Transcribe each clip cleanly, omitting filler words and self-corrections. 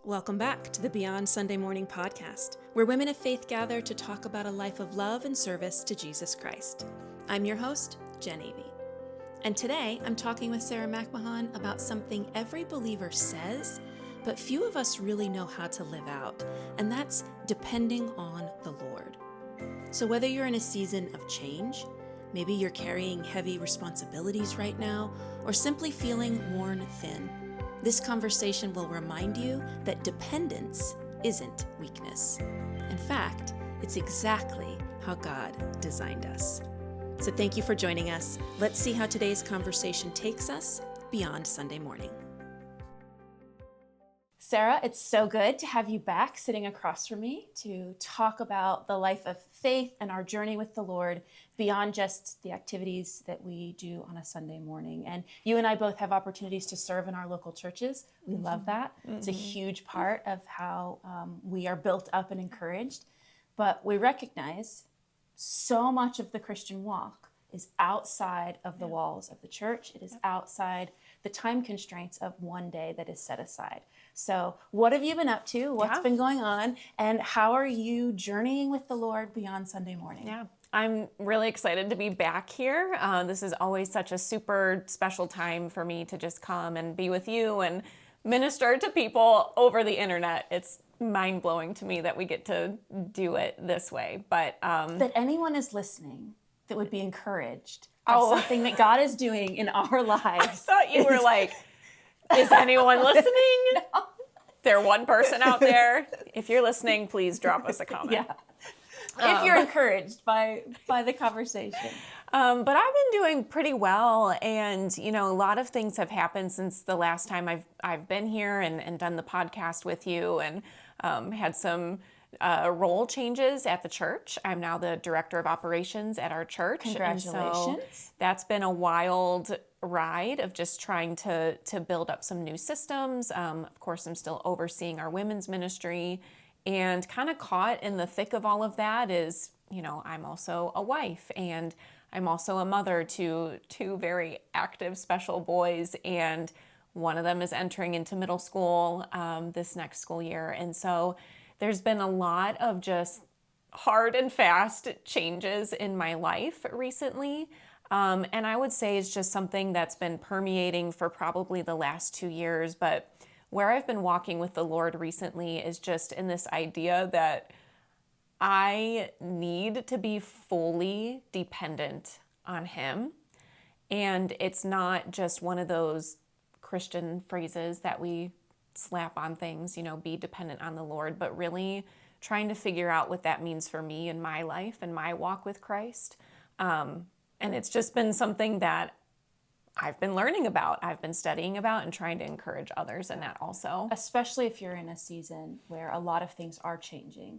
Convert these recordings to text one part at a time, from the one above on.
Welcome back to the Beyond Sunday Morning podcast, where women of faith gather to talk about a life of love and service to Jesus Christ. I'm your host, Jen Avey. And today I'm talking with Sarah McMahon about something every believer says, but few of us really know how to live out, and that's depending on the Lord. So whether you're in a season of change, maybe you're carrying heavy responsibilities right now, or simply feeling worn thin, this conversation will remind you that dependence isn't weakness. In fact, it's exactly how God designed us. So thank you for joining us. Let's see how today's conversation takes us beyond Sunday morning. Sarah, it's so good to have you back sitting across from me to talk about the life of faith and our journey with the Lord beyond just the activities that we do on a Sunday morning. And you and I both have opportunities to serve in our local churches. We love that. It's a huge part of how we are built up and encouraged. But we recognize so much of the Christian walk is outside of the walls of the church. It is outside the time constraints of one day that is set aside. So what have you been up to? What's been going on? And how are you journeying with the Lord beyond Sunday morning? Yeah, I'm really excited to be back here. This is always such a super special time for me to just come and be with you and minister to people over the internet. It's mind-blowing to me that we get to do it this way. But that anyone is listening that would be encouraged by something that God is doing in our lives. I thought you were like, is anyone listening? No. There one person out there. If you're listening, please drop us a comment. Yeah. If you're encouraged by the conversation. But I've been doing pretty well, and a lot of things have happened since the last time I've been here and done the podcast with you, and had some role changes at the church. I'm now the director of operations at our church. Congratulations. And so that's been a wild ride of just trying to build up some new systems. Of course, I'm still overseeing our women's ministry, and kind of caught in the thick of all of that is, I'm also a wife, and I'm also a mother to two very active special boys, and one of them is entering into middle school this next school year. And so there's been a lot of just hard and fast changes in my life recently. And I would say it's just something that's been permeating for probably the last 2 years. But where I've been walking with the Lord recently is just in this idea that I need to be fully dependent on Him. And it's not just one of those Christian phrases that we slap on things, be dependent on the Lord, but really trying to figure out what that means for me in my life and my walk with Christ. And it's just been something that I've been learning about, I've been studying about, and trying to encourage others in that also. Especially if you're in a season where a lot of things are changing.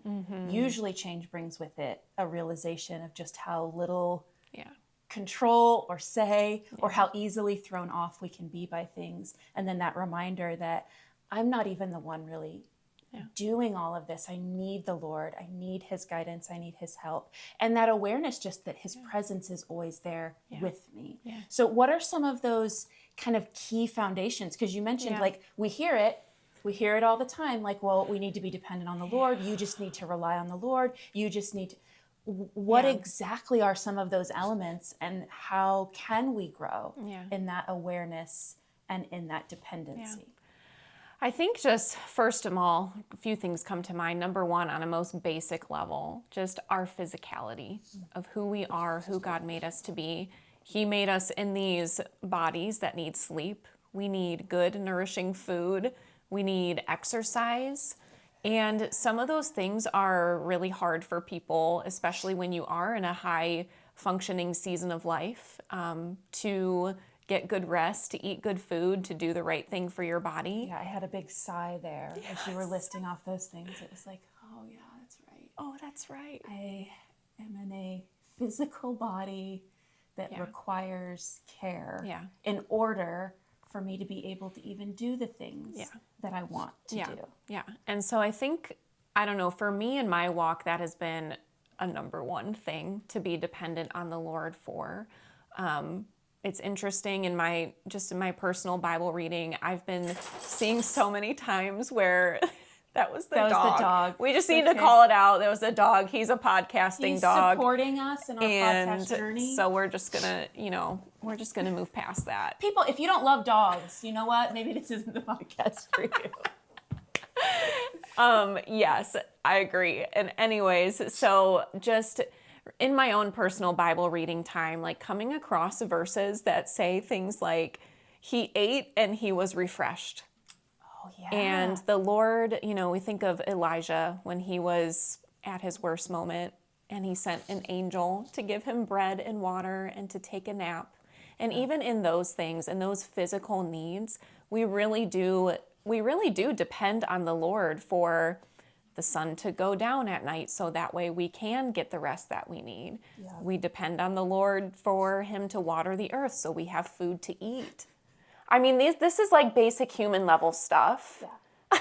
Usually change brings with it a realization of just how little control or say or how easily thrown off we can be by things. And then that reminder that I'm not even the one really doing all of this. I need the Lord. I need His guidance. I need His help. And that awareness just that His presence is always there with me. Yeah. So what are some of those kind of key foundations? Because you mentioned we hear it all the time. Like, well, we need to be dependent on the Lord. You just need to rely on the Lord. You just need to... What exactly are some of those elements, and how can we grow in that awareness and in that dependency? Yeah. I think just first of all, a few things come to mind. Number one, on a most basic level, just our physicality of who we are, who God made us to be. He made us in these bodies that need sleep. We need good, nourishing food. We need exercise. And some of those things are really hard for people, especially when you are in a high functioning season of life, to get good rest, to eat good food, to do the right thing for your body. Yeah, I had a big sigh there as you were listing off those things. It was like, oh yeah, that's right. Oh, that's right. I am in a physical body that requires care in order for me to be able to even do the things that I want to do. Yeah. And so I think, I don't know, for me in my walk, that has been a number one thing to be dependent on the Lord for. it's interesting in my personal Bible reading, I've been seeing so many times where that was the dog. We just need to call it out. That was the dog. He's a podcasting dog. He's supporting us in our podcast journey. So we're just gonna, move past that. People, if you don't love dogs, you know what? Maybe this isn't the podcast for you. Yes, I agree. And anyways, so just in my own personal Bible reading time, like coming across verses that say things like, he ate and he was refreshed. Oh, yeah. And the Lord, we think of Elijah when he was at his worst moment and he sent an angel to give him bread and water and to take a nap. And even in those things, in those physical needs, we really do depend on the Lord for the sun to go down at night so that way we can get the rest that we need. Yeah. We depend on the Lord for him to water the earth so we have food to eat. I mean, this is like basic human level stuff. Yeah.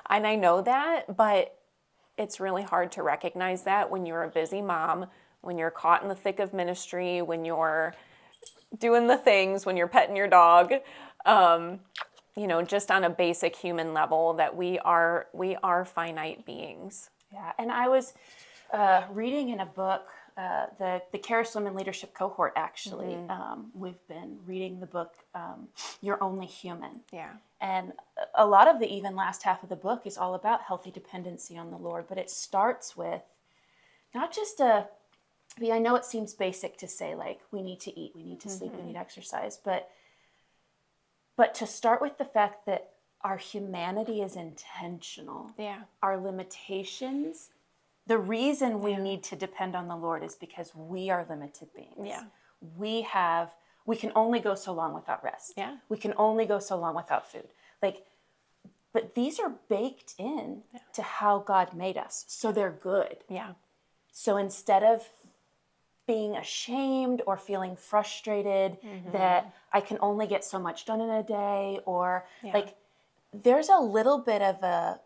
And I know that, but it's really hard to recognize that when you're a busy mom, when you're caught in the thick of ministry, when you're doing the things, when you're petting your dog, just on a basic human level, that we are finite beings. Yeah, and I was reading in a book, the Charis Women Leadership Cohort, actually. Mm-hmm. We've been reading the book, You're Only Human. Yeah. And a lot of the even last half of the book is all about healthy dependency on the Lord, but it starts with not just I know it seems basic to say, like, we need to eat, we need to sleep, we need exercise, but to start with the fact that our humanity is intentional. Yeah. Our limitations, the reason we need to depend on the Lord is because we are limited beings. Yeah. We can only go so long without rest. Yeah. We can only go so long without food. But these are baked in to how God made us. So they're good. Yeah. So instead of being ashamed or feeling frustrated that I can only get so much done in a day, or there's a little bit of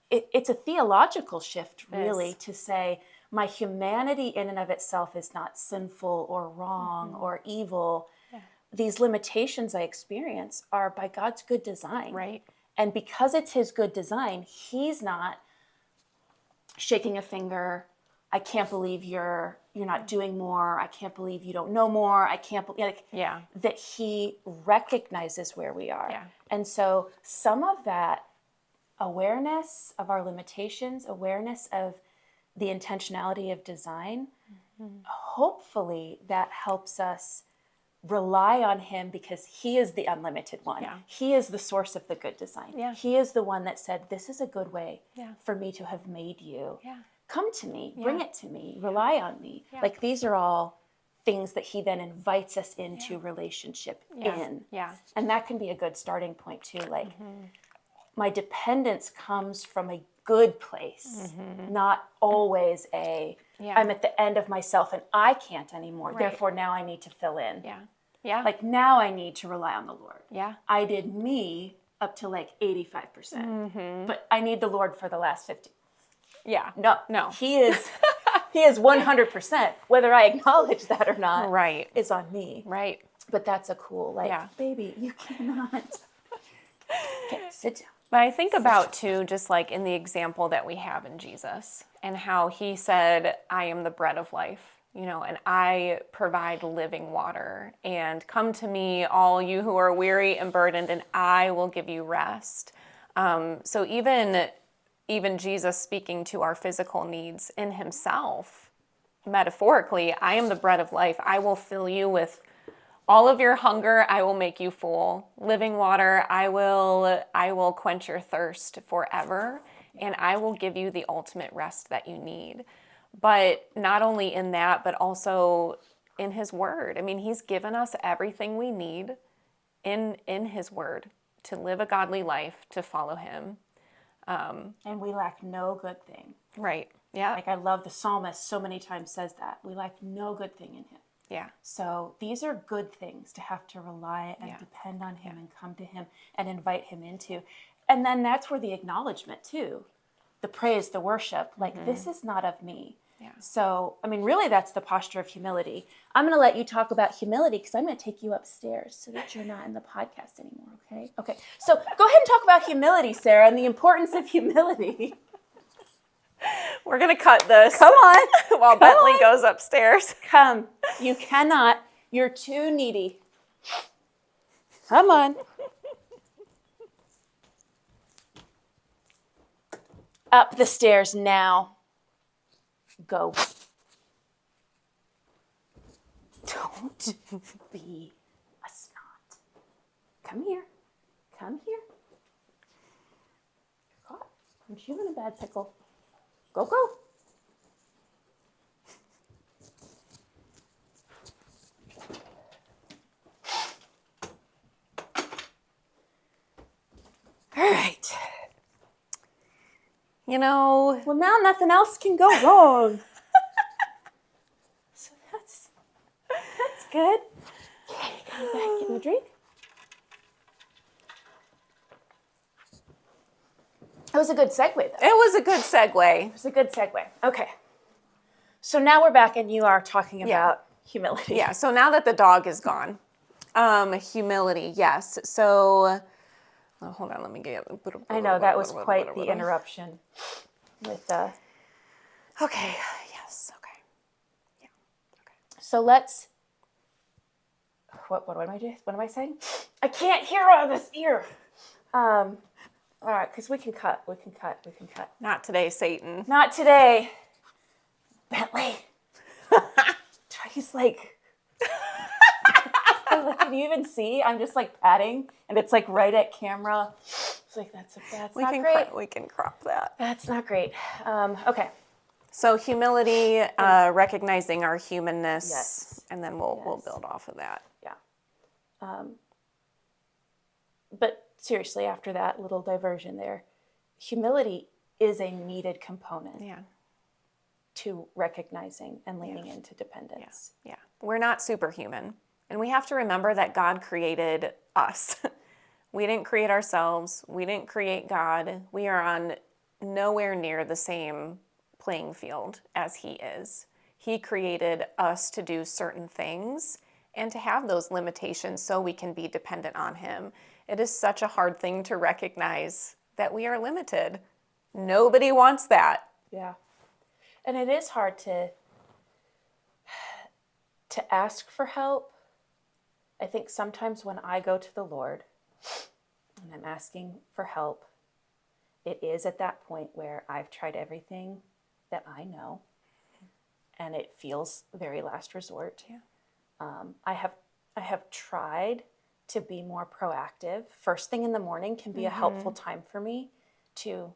it's a theological shift, really, to say my humanity in and of itself is not sinful or wrong or evil. Yeah. These limitations I experience are by God's good design. Right. And because it's his good design, he's not shaking a finger. I can't believe you're not doing more. I can't believe you don't know more. I can't believe that he recognizes where we are. Yeah. And so some of that awareness of our limitations, awareness of the intentionality of design, hopefully that helps us rely on him because he is the unlimited one. Yeah. He is the source of the good design. Yeah. He is the one that said, this is a good way for me to have made you. Yeah. Come to me, bring it to me, rely on me. Yeah. Like, these are all things that he then invites us into relationship in. Yeah. And that can be a good starting point too. Like, my dependence comes from a good place, not always I'm at the end of myself and I can't anymore. Right. Therefore, now I need to fill in. Yeah. Yeah. Like, now I need to rely on the Lord. Yeah. I did me up to like 85%, but I need the Lord for the last 50. Yeah. No. He is 100%. Whether I acknowledge that or not, is on me. Right. But that's a cool, baby, you cannot. Okay, sit down. But I think about too, just like in the example that we have in Jesus and how he said, I am the bread of life, and I provide living water, and come to me, all you who are weary and burdened, and I will give you rest. So even Jesus speaking to our physical needs in himself, metaphorically, I am the bread of life. I will fill you with all of your hunger. I will make you full. Living water, I will quench your thirst forever, and I will give you the ultimate rest that you need. But not only in that, but also in his word. I mean, he's given us everything we need in his word to live a godly life, to follow him. And we lack no good thing. Right. Yeah. Like, I love the psalmist so many times says that. We lack no good thing in him. Yeah. So these are good things to have to rely and depend on him and come to him and invite him into. And then that's where the acknowledgement too, the praise, the worship, like, this is not of me. Yeah. So, I mean, really, that's the posture of humility. I'm going to let you talk about humility because I'm going to take you upstairs so that you're not in the podcast anymore, okay? Okay. So go ahead and talk about humility, Sarah, and the importance of humility. We're going to cut this. Come on. While Come Bentley on. goes upstairs. Come. You cannot. You're too needy. Come on. Up the stairs now. Go. Don't be a snot. Come here. Come here. You're caught. Aren't you in a bad pickle? Go, go. All right. You know. Well, now nothing else can go wrong. So that's good. Okay, come back, get me a drink. It was a good segue, though. It was a good segue. It was a good segue. Okay. So now we're back and you are talking about humility. Yeah, so now that the dog is gone, humility, yes. So, hold on, let me get... I know, that was quite the interruption with Okay, yes, okay. Yeah, okay. So let's... What am I doing? What am I saying? I can't hear out of this ear. All right, because we can cut. Not today, Satan. Not today. Bentley. He's like... Can you even see? I'm just like patting, and it's like right at camera. It's like, that's not great. We can crop that. That's not great. Okay. So humility, recognizing our humanness, Yes. and then we'll build off of that. Yeah. But seriously, after that little diversion there, humility is a needed component to recognizing and leaning into dependence. Yeah. We're not superhuman. And we have to remember that God created us. We didn't create ourselves. We didn't create God. We are on nowhere near the same playing field as He is. He created us to do certain things and to have those limitations so we can be dependent on Him. It is such a hard thing to recognize that we are limited. Nobody wants that. Yeah. And it is hard to ask for help. I think sometimes when I go to the Lord and I'm asking for help, it is at that point where I've tried everything that I know and it feels very last resort. Yeah. I have tried to be more proactive. First thing in the morning can be a helpful time for me to,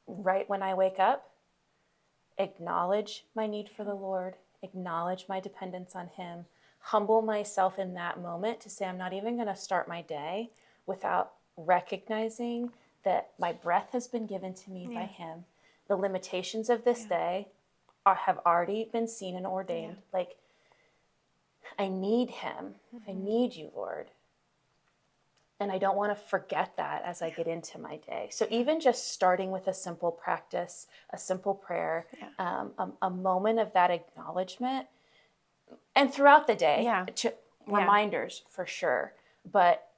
right when I wake up, acknowledge my need for the Lord, acknowledge my dependence on Him, humble myself in that moment to say I'm not even going to start my day without recognizing that my breath has been given to me by Him. The limitations of this day have already been seen and ordained. Like, I need Him. I need you, Lord. And I don't want to forget that as I get into my day. So even just starting with a simple practice, a simple prayer, a moment of that acknowledgement, and throughout the day, reminders for sure. But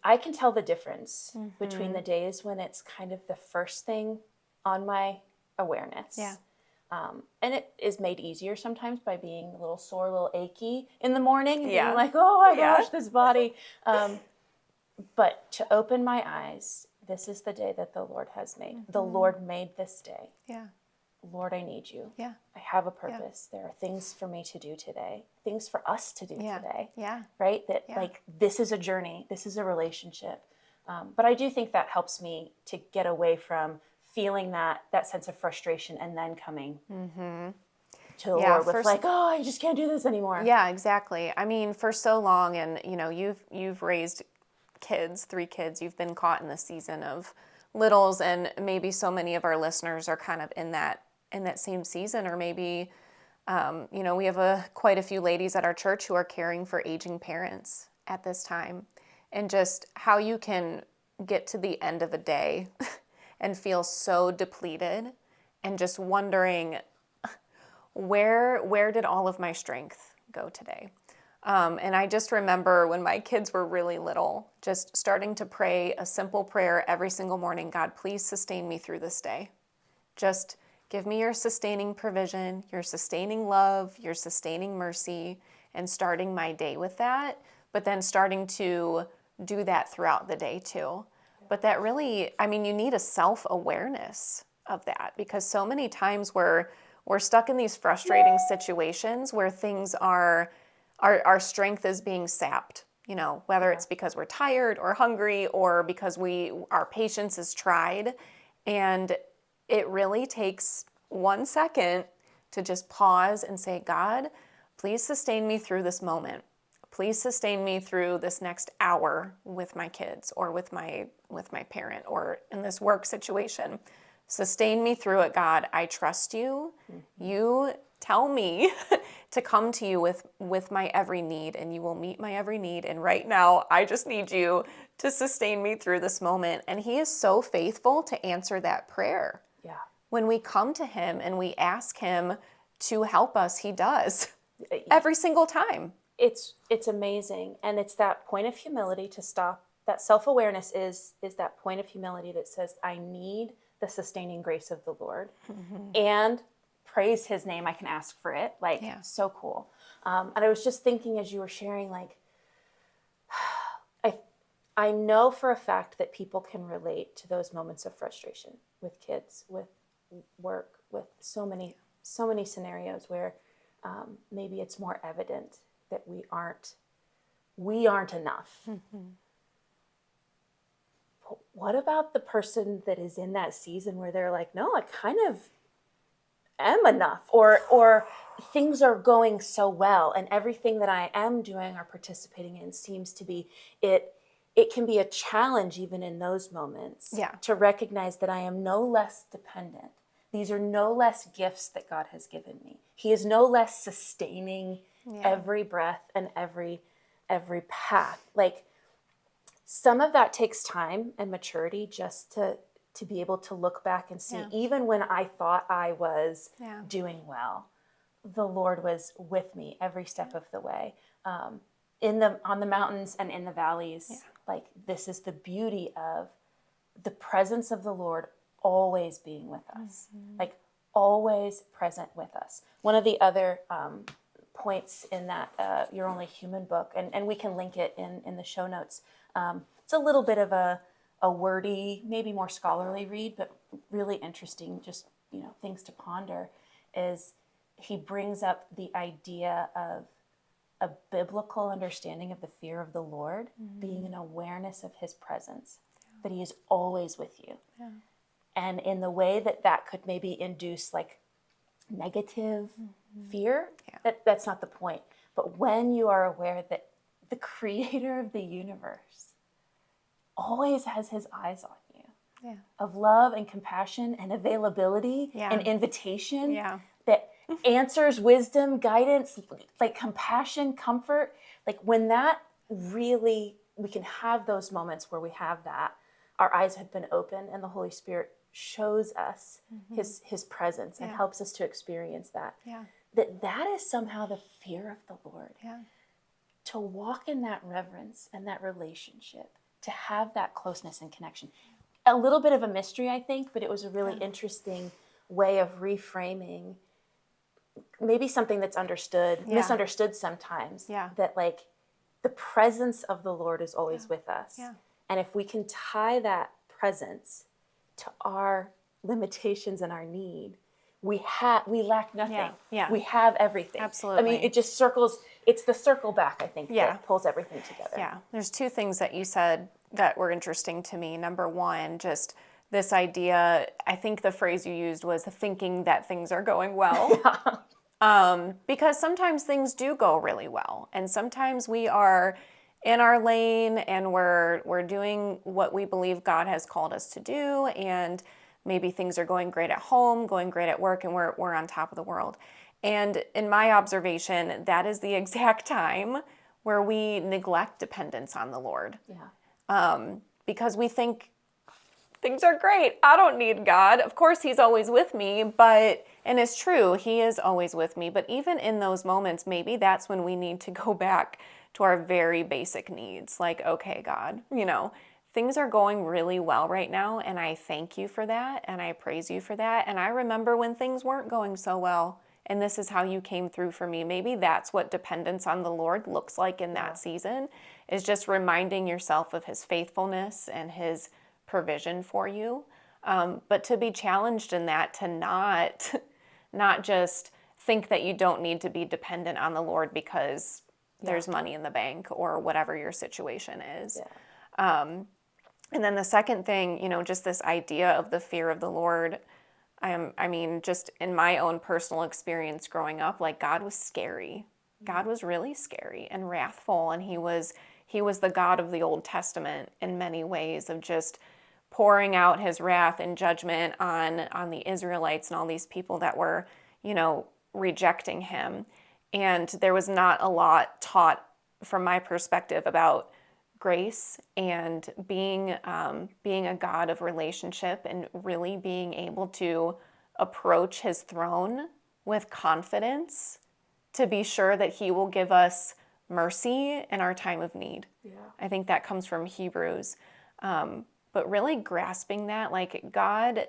I can tell the difference between the days when it's kind of the first thing on my awareness. Yeah. And it is made easier sometimes by being a little sore, a little achy in the morning. And being like, oh my gosh, this body. But to open my eyes, this is the day that the Lord has made. The Lord made this day. Yeah. Lord, I need you. Yeah. I have a purpose. There are things for me to do today, things for us to do today. Yeah. Right? That like, this is a journey. This is a relationship. But I do think that helps me to get away from feeling that sense of frustration and then coming to the Lord with like, oh, I just can't do this anymore. Yeah, exactly. I mean, for so long, and you know, you've raised kids, 3 kids, you've been caught in the season of littles, and maybe so many of our listeners are kind of in that same season, or maybe, you know, we have quite a few ladies at our church who are caring for aging parents at this time, and just how you can get to the end of a day and feel so depleted and just wondering, where did all of my strength go today? And I just remember when my kids were really little, just starting to pray a simple prayer every single morning. God, please sustain me through this day. Just give me your sustaining provision, your sustaining love, your sustaining mercy, and starting my day with that. But then starting to do that throughout the day too. But that really, I mean, you need a self-awareness of that, because so many times we're stuck in these frustrating situations where things are, our strength is being sapped, you know, whether it's because we're tired or hungry or because our patience is tried. And it really takes 1 second to just pause and say, God, please sustain me through this moment. Please sustain me through this next hour with my kids or with my parent or in this work situation. Sustain me through it, God. I trust you. You tell me to come to you with my every need, and you will meet my every need. And right now, I just need you to sustain me through this moment. And he is so faithful to answer that prayer. Yeah. When we come to him and we ask him to help us, he does every single time. It's amazing. And it's that point of humility to stop. That self-awareness is that point of humility that says, I need the sustaining grace of the Lord, and praise his name. I can ask for it. Like, so cool. And I was just thinking as you were sharing, like, I know for a fact that people can relate to those moments of frustration with kids, with work, with so many scenarios where maybe it's more evident that we aren't enough. But what about the person that is in that season where they're like, no, I kind of am enough, or things are going so well and everything that I am doing or participating in seems to be it can be a challenge even in those moments to recognize that I am no less dependent. These are no less gifts that God has given me. He is no less sustaining every breath and every path. Like, some of that takes time and maturity just to be able to look back and see, even when I thought I was doing well, the Lord was with me every step of the way. On the mountains and in the valleys, like, this is the beauty of the presence of the Lord always being with us, like always present with us. One of the other points in that You're Only Human book, and we can link it in the show notes. It's a little bit of a wordy, maybe more scholarly read, but really interesting, just, you know, things to ponder, is he brings up the idea of a biblical understanding of the fear of the Lord being an awareness of his presence, that he is always with you. And in the way that could maybe induce like negative fear, that's not the point. But when you are aware that the creator of the universe always has his eyes on you, of love and compassion and availability and invitation, that answers, wisdom, guidance, like compassion, comfort, like when that really, we can have those moments where we have that, our eyes have been opened and the Holy Spirit shows us his presence and helps us to experience that. That is somehow the fear of the Lord. To walk in that reverence and that relationship, to have that closeness and connection. A little bit of a mystery, I think, but it was a really interesting way of reframing maybe something that's misunderstood sometimes, that like the presence of the Lord is always with us. And if we can tie that presence to our limitations and our need, we lack nothing. We have everything. Absolutely. I mean, it just circles, it's the circle back, I think, that pulls everything together. There's two things that you said that were interesting to me. Number one, just this idea, I think the phrase you used was thinking that things are going well. Because sometimes things do go really well. And sometimes we are in our lane and we're doing what we believe God has called us to do. And maybe things are going great at home, going great at work, and we're on top of the world. And in my observation, that is the exact time where we neglect dependence on the Lord. Because we think things are great. I don't need God. Of course, he's always with me, and it's true, he is always with me. But even in those moments, maybe that's when we need to go back to our very basic needs. Like, okay, God, things are going really well right now, and I thank you for that, and I praise you for that. And I remember when things weren't going so well, and this is how you came through for me. Maybe that's what dependence on the Lord looks like in that season, is just reminding yourself of his faithfulness and his provision for you. But to be challenged in that, to not just think that you don't need to be dependent on the Lord because there's money in the bank or whatever your situation is. And then the second thing, just this idea of the fear of the Lord. Just in my own personal experience growing up, like, God was scary. God was really scary and wrathful, and he was the God of the Old Testament in many ways, of just pouring out his wrath and judgment on the Israelites and all these people that were, rejecting him. And there was not a lot taught from my perspective about grace and being a God of relationship, and really being able to approach his throne with confidence to be sure that he will give us mercy in our time of need. I think that comes from Hebrews. But really grasping that, like, God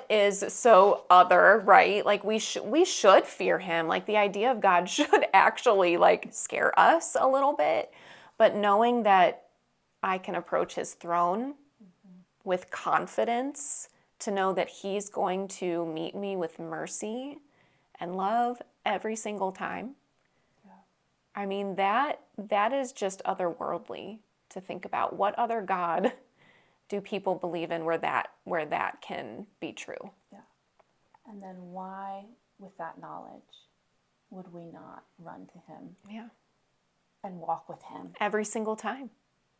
is so other, right? Like, we should fear him. Like, the idea of God should actually, like, scare us a little bit. But knowing that I can approach his throne with confidence, to know that he's going to meet me with mercy and love every single time. That is just otherworldly to think about. What other God do people believe in where that can be true? Yeah. And then why, with that knowledge, would we not run to him? Yeah. And walk with him every single time,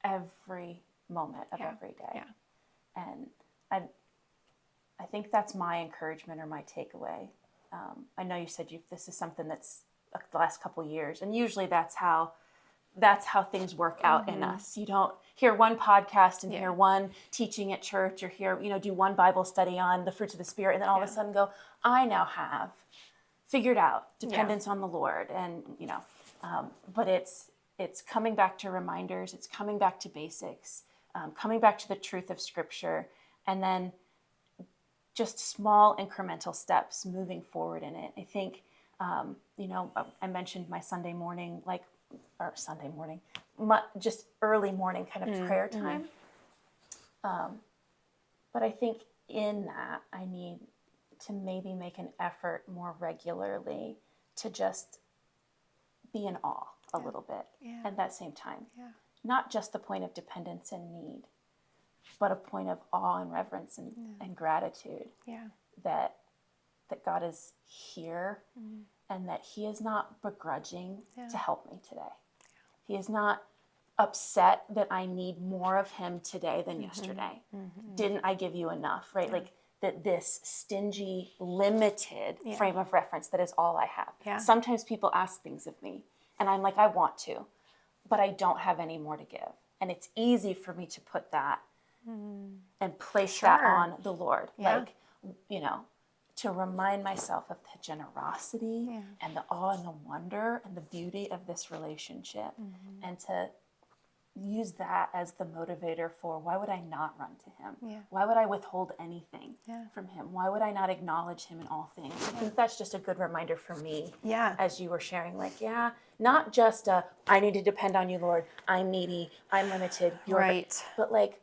every moment of every day. Yeah. And I think that's my encouragement or my takeaway. I know you said this is something that's the last couple years, and usually that's how things work out in us. You don't hear one podcast and hear one teaching at church, or hear, do one Bible study on the fruits of the Spirit, and then all of a sudden go, I now have figured out dependence on the Lord. And, but it's coming back to reminders, it's coming back to basics, coming back to the truth of Scripture, and then just small incremental steps moving forward in it. I think, I mentioned my Sunday morning, just early morning kind of prayer time. But I think in that, I need to maybe make an effort more regularly to just be in awe a little bit at that same time. Not just the point of dependence and need, but a point of awe and reverence and gratitude that God is here, and that he is not begrudging to help me today. He is not upset that I need more of him today than yesterday. Didn't I give you enough, right? Like that this stingy, limited frame of reference that is all I have. Sometimes people ask things of me, and I'm like, I want to, but I don't have any more to give. And it's easy for me to put that and place that on the Lord. Like, to remind myself of the generosity and the awe and the wonder and the beauty of this relationship, and to use that as the motivator for why would I not run to him? Why would I withhold anything from him? Why would I not acknowledge him in all things? I think that's just a good reminder for me as you were sharing, like, not just I need to depend on you, Lord. I'm needy. I'm limited. You're right. But like,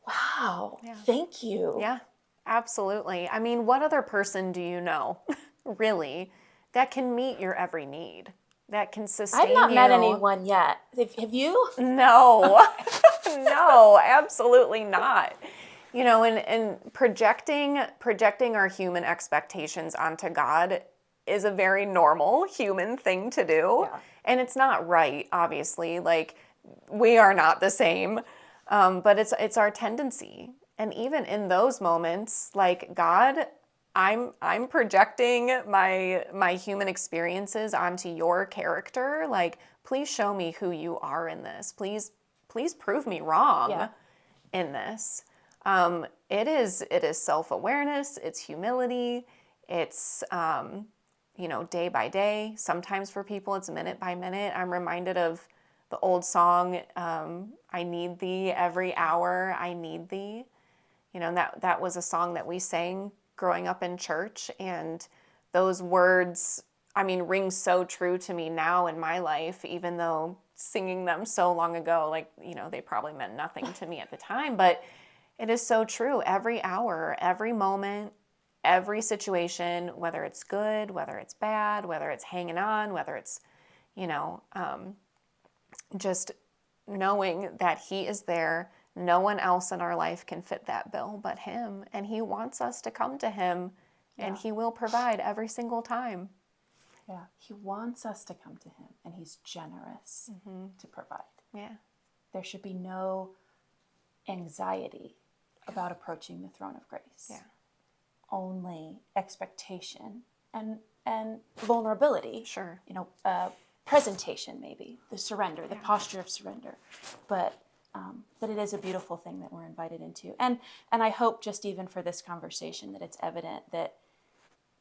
wow, thank you. Yeah, absolutely. I mean, what other person do you know, really, that can meet your every need? That can sustain you. I've not met anyone yet. Have you? No. No, absolutely not. And projecting our human expectations onto God is a very normal human thing to do. Yeah. And it's not right, obviously. Like, we are not the same. But it's our tendency. And even in those moments, like, God, I'm projecting my human experiences onto your character. Like, please show me who you are in this. Please prove me wrong in this. It is self-awareness, it's humility, it's, day by day. Sometimes for people, it's minute by minute. I'm reminded of the old song, I need thee every hour, I need thee. And that was a song that we sang growing up in church. And those words, ring so true to me now in my life, even though singing them so long ago, they probably meant nothing to me at the time. But it is so true. Every hour, every moment, every situation, whether it's good, whether it's bad, whether it's hanging on, whether it's, just knowing that he is there. No one else in our life can fit that bill but him. And he wants us to come to him, and he will provide every single time. Yeah, he wants us to come to him, and he's generous to provide. Yeah. There should be no anxiety about approaching the throne of grace. Yeah. Only expectation and vulnerability. Sure. Presentation, maybe, the surrender, the posture of surrender. But it is a beautiful thing that we're invited into. And I hope just even for this conversation that it's evident that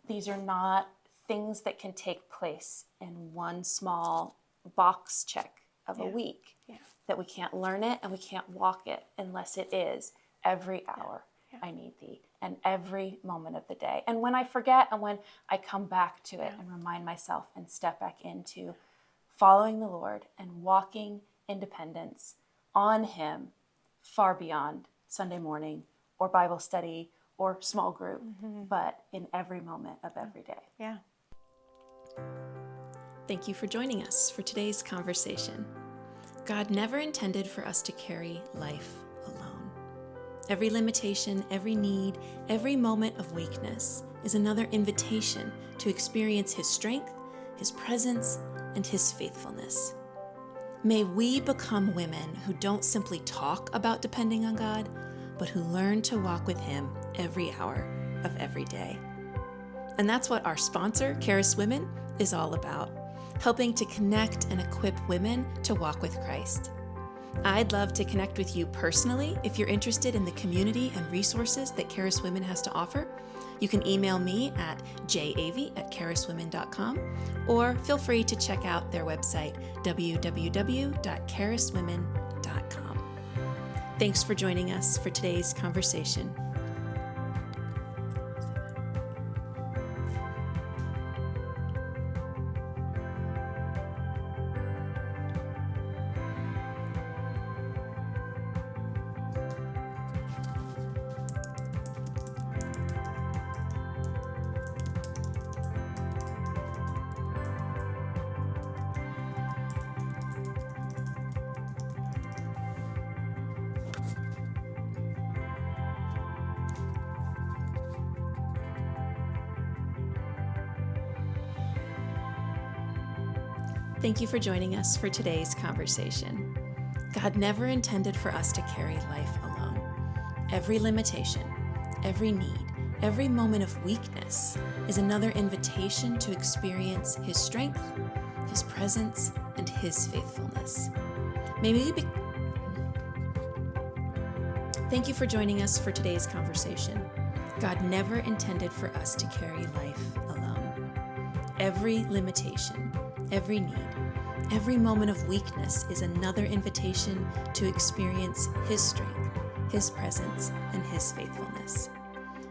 these are not things that can take place in one small box check of a week. Yeah. That we can't learn it and we can't walk it unless it is every hour I need thee, and every moment of the day. And when I forget and when I come back to it and remind myself and step back into following the Lord and walking in dependence on him far beyond Sunday morning or Bible study or small group, but in every moment of every day. Yeah. Thank you for joining us for today's conversation. God never intended for us to carry life alone. Every limitation, every need, every moment of weakness is another invitation to experience his strength, his presence, and his faithfulness. May we become women who don't simply talk about depending on God, but who learn to walk with him every hour of every day. And that's what our sponsor, Charis Women, is all about, helping to connect and equip women to walk with Christ. I'd love to connect with you personally if you're interested in the community and resources that Charis Women has to offer. You can email me at javy@chariswomen.com, or feel free to check out their website, www.chariswomen.com. Thanks for joining us for today's conversation. Thank you for joining us for today's conversation. God never intended for us to carry life alone. Every limitation, every need, every moment of weakness is another invitation to experience his strength, his presence, and his faithfulness. Thank you for joining us for today's conversation. God never intended for us to carry life alone. Every limitation, every need, every moment of weakness is another invitation to experience his strength, his presence, and his faithfulness.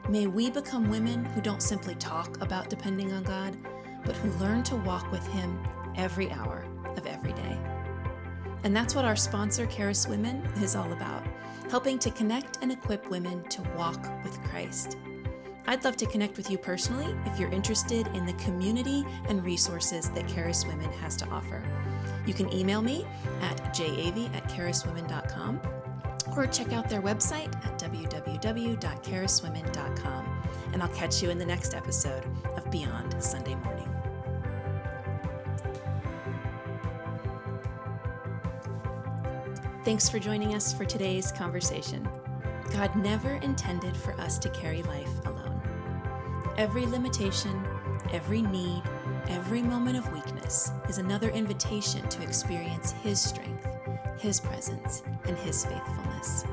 May we become women who don't simply talk about depending on God, but who learn to walk with him every hour of every day. And that's what our sponsor, Charis Women, is all about, helping to connect and equip women to walk with Christ. I'd love to connect with you personally if you're interested in the community and resources that Charis Women has to offer. You can email me at javy@chariswomen.com or check out their website at www.chariswomen.com. And I'll catch you in the next episode of Beyond Sunday Morning. Thanks for joining us for today's conversation. God never intended for us to carry life alone. Every limitation, every need, every moment of weakness is another invitation to experience his strength, his presence, and his faithfulness.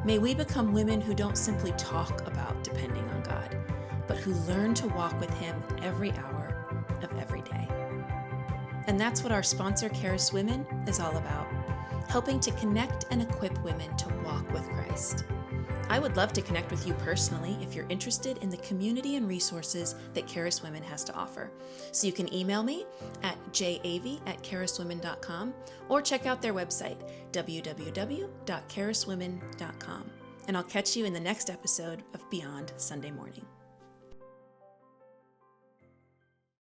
May we become women who don't simply talk about depending on God, but who learn to walk with Him every hour of every day. And that's what our sponsor, Charis Women, is all about, helping to connect and equip women to walk with Christ. I would love to connect with you personally if you're interested in the community and resources that Charis Women has to offer. So you can email me at javy@chariswomen.com or check out their website, www.chariswomen.com. And I'll catch you in the next episode of Beyond Sunday Morning.